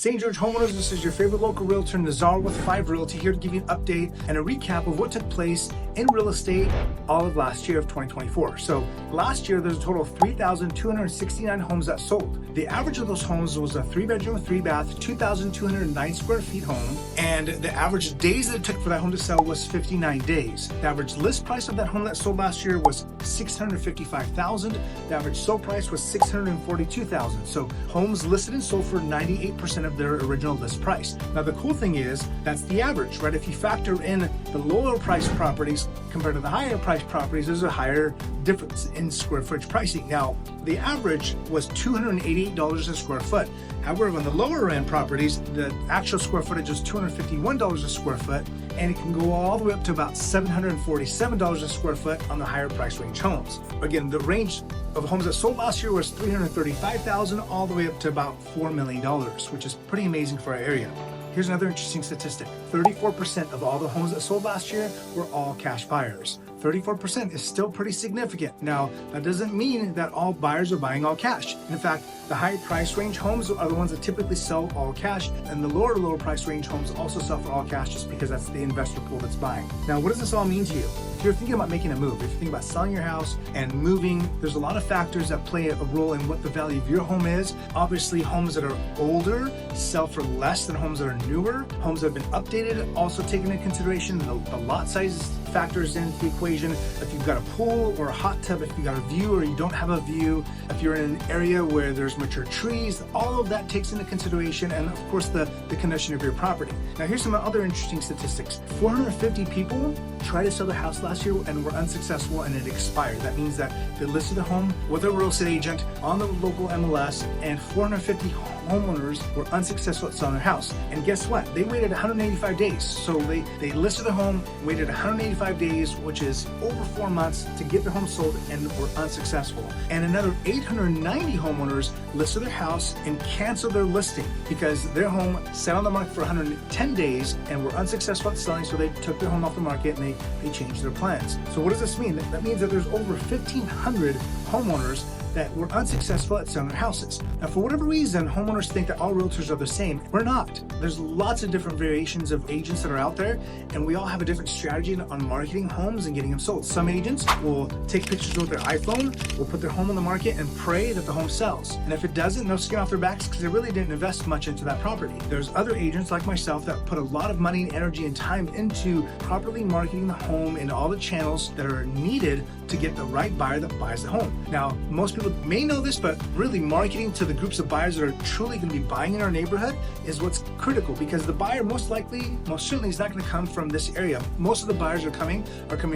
St. George homeowners, this is your favorite local realtor, Nazar with 5 Realty, here to give you an update and a recap of what took place in real estate all of last year of 2024. So last year, there's a total of 3,269 homes that sold. The average of those homes was a 3-bedroom, 3-bath, 2,209 square feet home, and the average days that it took for that home to sell was 59 days. The average list price of that home that sold last year was $655,000. The average sold price was $642,000. So homes listed and sold for 98% of their original list price. Now the cool thing is that's the average, right? If you factor in the lower priced properties compared to the higher priced properties, there's a higher difference in square footage pricing. Now the average was $288 a square foot. However, on the lower end properties, the actual square footage is $251 a square foot, and it can go all the way up to about $747 a square foot on the higher price range homes. Again, the range of homes that sold last year was $335,000 all the way up to about $4 million, which is pretty amazing for our area. Here's another interesting statistic. 34% of all the homes that sold last year were all cash buyers. 34% is still pretty significant. Now, that doesn't mean that all buyers are buying all cash. In fact, the higher price range homes are the ones that typically sell all cash, and the lower price range homes also sell for all cash just because that's the investor pool that's buying. Now, what does this all mean to you? If you're thinking about making a move, if you're thinking about selling your house and moving, there's a lot of factors that play a role in what the value of your home is. Obviously, homes that are older sell for less than homes that are newer. Homes that have been updated also taken into consideration. The lot sizes factors into the equation. If you've got a pool or a hot tub, if you've got a view or you don't have a view, if you're in an area where there's mature trees, all of that takes into consideration, and of course the condition of your property. Now here's some other interesting statistics. 450 people tried to sell their house last year and were unsuccessful, and it expired. That means that they listed the home with a real estate agent on the local MLS, and 450 homeowners were unsuccessful at selling their house. And guess what? They waited 185 days. So they listed the home, waited 185 days, which is over 4 months, to get their home sold, and were unsuccessful. And another 890 homeowners listed their house and canceled their listing because their home sat on the market for 110 days and were unsuccessful at selling, so they took their home off the market and they changed their plans. So what does this mean? That means that there's over 1,500 homeowners that were unsuccessful at selling their houses. Now, for whatever reason, homeowners think that all realtors are the same. We're not. There's lots of different variations of agents that are out there, and we all have a different strategy on marketing homes and getting them sold. Some agents will take pictures with their iPhone, will put their home on the market and pray that the home sells. And if it doesn't, no skin off their backs because they really didn't invest much into that property. There's other agents like myself that put a lot of money and energy and time into properly marketing the home in all the channels that are needed to get the right buyer that buys the home. Now, most people may know this, but really marketing to the groups of buyers that are truly going to be buying in our neighborhood is what's critical, because the buyer most certainly is not going to come from this area. Most of the buyers are coming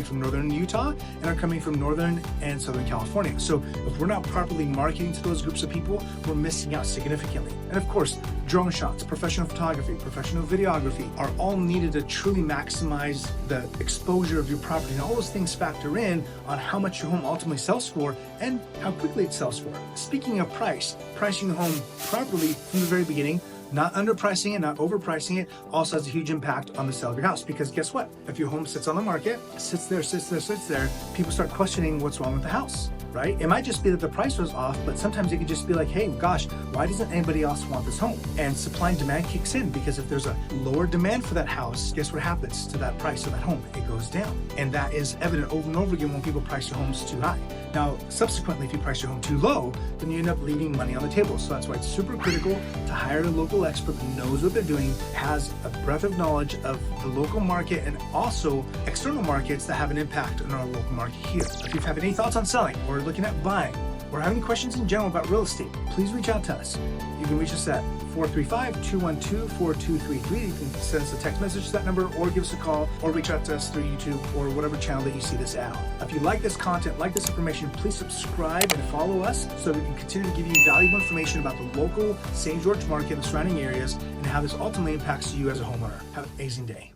from northern Utah and are coming from northern and southern California. So if we're not properly marketing to those groups of people, we're missing out significantly. And of course, drone shots, professional photography, professional videography are all needed to truly maximize the exposure of your property. And all those things factor in on how much your home ultimately sells for and how quickly it sells for. Speaking of pricing the home properly from the very beginning, not underpricing it, not overpricing it, also has a huge impact on the sale of your house. Because guess what? If your home sits on the market, sits there, people start questioning what's wrong with the house, right? It might just be that the price was off, but sometimes it could just be like, hey, gosh, why doesn't anybody else want this home? And supply and demand kicks in, because if there's a lower demand for that house, guess what happens to that price of that home? It goes down. And that is evident over and over again when people price their homes too high. Now, subsequently, if you price your home too low, then you end up leaving money on the table. So that's why it's super critical to hire a local expert who knows what they're doing, has a breadth of knowledge of the local market and also external markets that have an impact on our local market here. If you have any thoughts on selling or looking at buying or having questions in general about real estate, please reach out to us. You can reach us at 435-212-4233. You can send us a text message to that number, or give us a call, or reach out to us through YouTube or whatever channel that you see this at. If you like this content, like this information, please subscribe and follow us so we can continue to give you valuable information about the local St. George market and surrounding areas and how this ultimately impacts you as a homeowner. Have an amazing day.